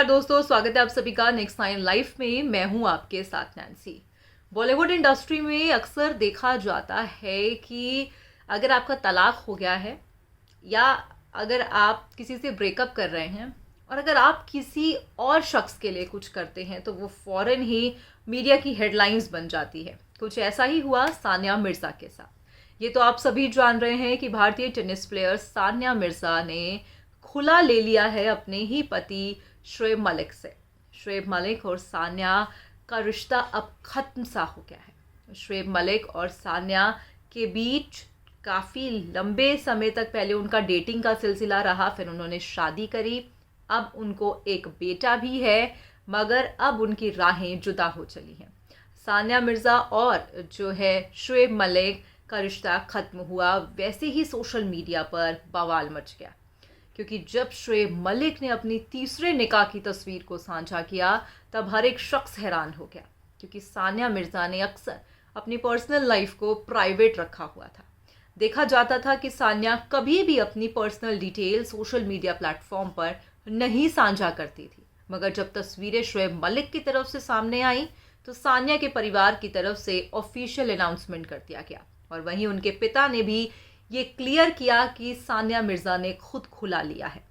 नमस्कार दोस्तों, स्वागत है आप सभी का नेक्स्ट 9 लाइफ में। मैं हूं आपके साथ नैन्सी। बॉलीवुड इंडस्ट्री में अक्सर देखा जाता है कि अगर आपका तलाक हो गया है या अगर आप किसी से ब्रेकअप कर रहे हैं और अगर आप किसी और शख्स के लिए कुछ करते हैं तो वो फ़ौरन ही मीडिया की हेडलाइंस बन जाती है। कुछ ऐसा ही हुआ सानिया मिर्ज़ा के साथ। ये तो आप सभी जान रहे हैं कि भारतीय टेनिस प्लेयर सानिया मिर्ज़ा ने खुला ले लिया है अपने ही पति शोएब मलिक से। शोएब मलिक और सानिया का रिश्ता अब ख़त्म सा हो गया है। शोएब मलिक और सानिया के बीच काफ़ी लंबे समय तक पहले उनका डेटिंग का सिलसिला रहा, फिर उन्होंने शादी करी। अब उनको एक बेटा भी है, मगर अब उनकी राहें जुदा हो चली हैं। सानिया मिर्ज़ा और जो है शोएब मलिक का रिश्ता ख़त्म हुआ, वैसे ही सोशल मीडिया पर बवाल मच गया, क्योंकि जब शोएब मलिक ने अपनी तीसरे निकाह की तस्वीर को साझा किया तब हर एक शख्स हैरान हो गया, क्योंकि सानिया मिर्ज़ा ने अक्सर अपनी पर्सनल लाइफ को प्राइवेट रखा हुआ था। देखा जाता था कि सानिया कभी भी अपनी personal detail social media platform पर नहीं साझा करती थी, मगर जब तस्वीरें शोएब मलिक की तरफ से सामने आई तो सानिया के परिवार की तरफ से ऑफिशियल अनाउंसमेंट कर दिया गया और वहीं उनके पिता ने भी ये क्लियर किया कि सानिया मिर्ज़ा ने खुद खुला लिया है।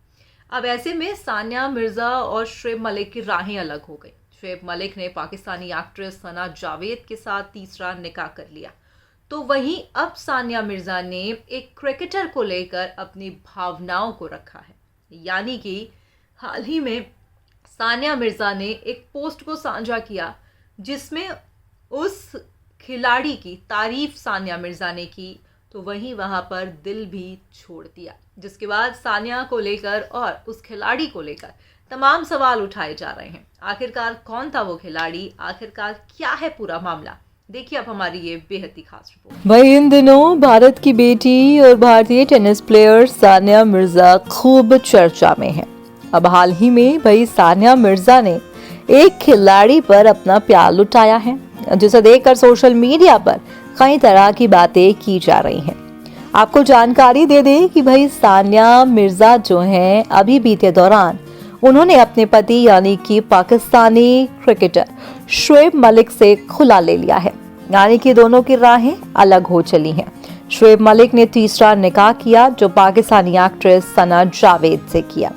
अब ऐसे में सानिया मिर्ज़ा और शोएब मलिक की राहें अलग हो गई। शोएब मलिक ने पाकिस्तानी एक्ट्रेस सना जावेद के साथ तीसरा निकाह कर लिया, तो वहीं अब सानिया मिर्ज़ा ने एक क्रिकेटर को लेकर अपनी भावनाओं को रखा है। यानी कि हाल ही में सानिया मिर्ज़ा ने एक पोस्ट को साझा किया जिसमें उस खिलाड़ी की तारीफ सानिया मिर्ज़ा ने की, तो वहीं वहाँ पर दिल भी छोड़ दिया, जिसके बाद सानिया को लेकर और उस खिलाड़ी को लेकर तमाम सवाल उठाए जा रहे हैं। आखिरकार कौन था वो खिलाड़ी, आखिरकार क्या है पूरा मामला, देखिए अब हमारी ये बेहद ही खास रिपोर्ट। भाई इन दिनों भारत की बेटी और भारतीय टेनिस प्लेयर सानिया मिर्ज़ा खूब चर्चा में है। अब हाल ही में भाई सानिया मिर्ज़ा ने एक खिलाड़ी पर अपना प्यार लुटाया है, जिसे देखकर सोशल मीडिया पर कई तरह की बातें की जा रही हैं। आपको जानकारी दे दें कि भाई सानिया मिर्ज़ा जो हैं अभी बीते दौरान उन्होंने अपने पति यानी कि पाकिस्तानी क्रिकेटर शोएब मलिक से खुला ले लिया है, यानी कि दोनों की राहें अलग हो चली हैं। शोएब मलिक ने तीसरा निकाह किया जो पाकिस्तानी एक्ट्रेस सना जावेद से किया।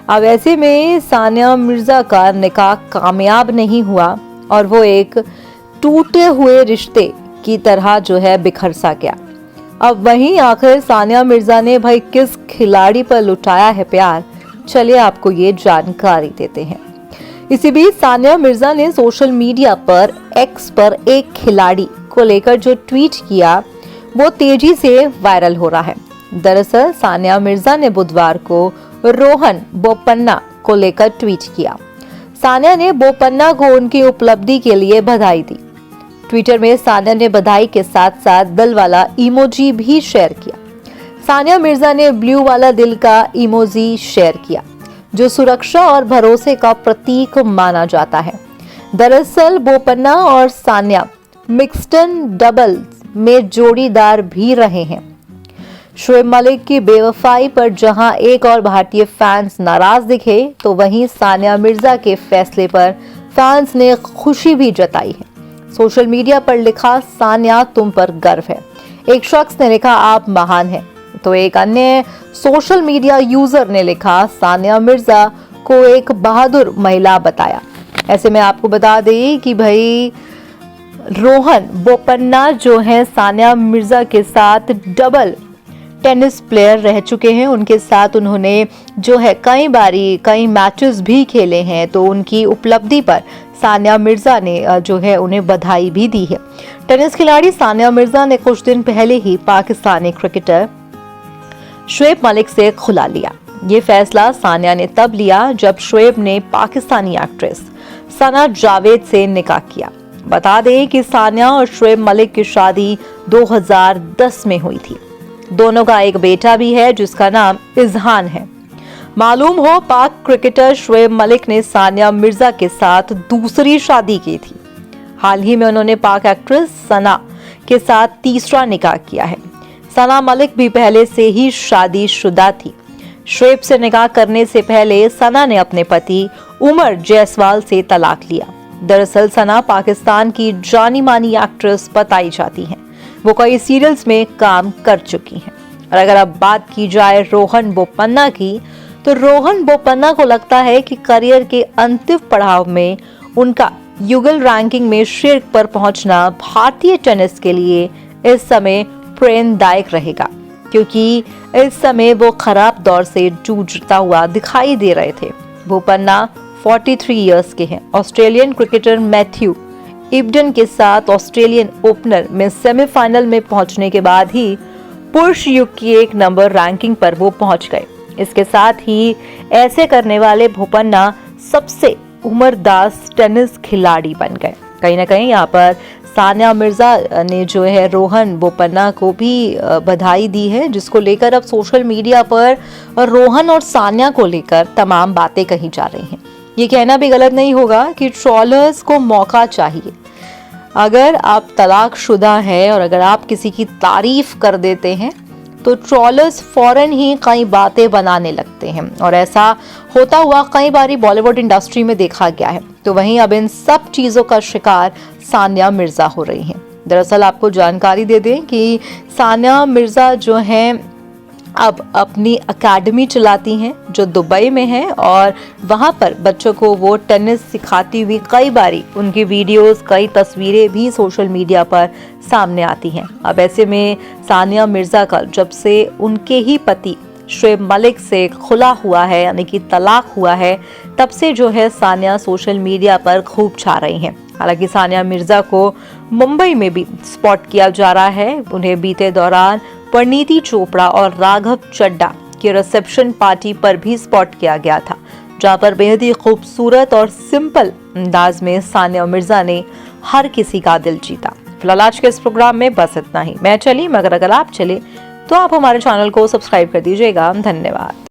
अब ऐसे में सानिया मिर्ज़ा का निकाह कामयाब नहीं हुआ और वो एक टूटे हुए रिश्ते की तरह जो है बिखर सा गया। अब वहीं आखिर सानिया मिर्ज़ा ने भाई किस खिलाड़ी पर लुटाया है प्यार, चलिए आपको ये जानकारी देते हैं। इसी बीच सानिया मिर्ज़ा ने सोशल मीडिया पर एक्स पर एक खिलाड़ी को लेकर जो ट्वीट किया वो तेजी से वायरल हो रहा है। दरअसल सानिया मिर्ज़ा ने बुधवार को रोहन बोपन्ना को लेकर ट्वीट किया। सानिया ने बोपन्ना को उनकी उपलब्धि के लिए बधाई दी। ट्विटर में सानिया ने बधाई के साथ साथ दिल वाला इमोजी भी शेयर किया। सानिया मिर्ज़ा ने ब्लू वाला दिल का इमोजी शेयर किया, जो सुरक्षा और भरोसे का प्रतीक माना जाता है। दरअसल बोपन्ना और सानिया मिक्स्ड डबल्स में जोड़ीदार भी रहे हैं। शोएब मलिक की बेवफाई पर जहां एक और भारतीय फैंस नाराज दिखे, तो वहीं सानिया मिर्ज़ा के फैसले पर फैंस ने खुशी भी जताई है। सोशल मीडिया पर लिखा, सानिया तुम पर गर्व है। एक शख्स ने लिखा, आप महान हैं। तो एक अन्य सोशल मीडिया यूजर ने लिखा, सानिया मिर्ज़ा को एक बहादुर महिला बताया। ऐसे में आपको बता दें कि भाई रोहन बोपन्ना जो है सानिया मिर्ज़ा के साथ डबल टेनिस प्लेयर रह चुके हैं। उनके साथ उन्होंने जो है कई मैचेस भी खेले हैं, तो उनकी उपलब्धि पर सानिया मिर्ज़ा ने जो है उन्हें बधाई भी दी है। टेनिस खिलाड़ी सानिया मिर्ज़ा ने कुछ दिन पहले ही पाकिस्तानी क्रिकेटर शोएब मलिक से खुला लिया। ये फैसला सानिया ने तब लिया जब शोएब ने पाकिस्तानी एक्ट्रेस सना जावेद से निकाह किया। बता दें कि सानिया और शोएब मलिक की शादी 2010 में हुई थी। दोनों का एक बेटा भी है जिसका नाम इज़हान है। मालूम हो पाक क्रिकेटर शोएब मलिक ने सानिया मिर्ज़ा के साथ दूसरी शादी की थी। हाल ही में उन्होंने पाक एक्ट्रेस सना के साथ तीसरा निकाह किया है। सना मलिक भी पहले से ही शादीशुदा थी। शुएब से निकाह करने से पहले सना ने अपने पति उमर जायसवाल से तलाक लिया। दरअसल सना पाकिस्तान की जानी मानी एक्ट्रेस बताई जाती हैं। वो कई सीरियल्स में काम कर चुकी हैं। और अगर अब बात की जाए रोहन बोपन्ना की, तो रोहन बोपन्ना को लगता है कि करियर के अंतिम पड़ाव में उनका युगल रैंकिंग में शीर्ष पर पहुंचना भारतीय टेनिस के लिए इस समय प्रेरणादायक रहेगा, क्योंकि इस समय वो खराब दौर से जूझता हुआ दिखाई दे रहे थे। बोपन्ना 43 इयर्स के हैं। ऑस्ट्रेलियन क्रिकेटर मैथ्यू इब्डन के साथ ऑस्ट्रेलियन ओपनर में सेमीफाइनल में पहुंचने के बाद ही पुरुष युग की 1 नंबर रैंकिंग पर वो पहुंच गए। इसके साथ ही ऐसे करने वाले बोपन्ना सबसे उम्रदराज टेनिस खिलाड़ी बन गए। कहीं ना कहीं यहाँ पर सानिया मिर्जा ने जो है रोहन बोपन्ना को भी बधाई दी है, जिसको लेकर अब सोशल मीडिया पर रोहन और सानिया को लेकर तमाम बातें कही जा रही हैं। ये कहना भी गलत नहीं होगा कि ट्रोलर्स को मौका चाहिए। अगर आप तलाकशुदा हैं और अगर आप किसी की तारीफ कर देते हैं तो ट्रोलर्स फौरन ही कई बातें बनाने लगते हैं, और ऐसा होता हुआ कई बारी बॉलीवुड इंडस्ट्री में देखा गया है। तो वहीं अब इन सब चीज़ों का शिकार सानिया मिर्जा हो रही हैं। दरअसल आपको जानकारी दे दें कि सानिया मिर्जा जो हैं अब अपनी एकेडमी चलाती हैं जो दुबई में है, और वहां पर बच्चों को वो टेनिस सिखाती हुई कई बारी उनकी वीडियोस, कई तस्वीरें भी सोशल मीडिया पर सामने आती हैं। अब ऐसे में सानिया मिर्जा का जब से उनके ही पति शुएब मलिक से खुला हुआ है, यानी कि तलाक हुआ है, तब से जो है सानिया सोशल मीडिया पर खूब छा रही हैं। हालांकि सानिया मिर्जा को मुंबई में भी स्पॉट किया जा रहा है। उन्हें बीते दौरान परिणीति चोपड़ा और राघव चड्ढा की रिसेप्शन पार्टी पर भी स्पॉट किया गया था, जहां पर बेहद ही खूबसूरत और सिंपल अंदाज में सानिया मिर्जा ने हर किसी का दिल जीता। फिलहाल आज के इस प्रोग्राम में बस इतना ही। मैं चली, मगर अगर आप चले तो आप हमारे चैनल को सब्सक्राइब कर दीजिएगा। धन्यवाद।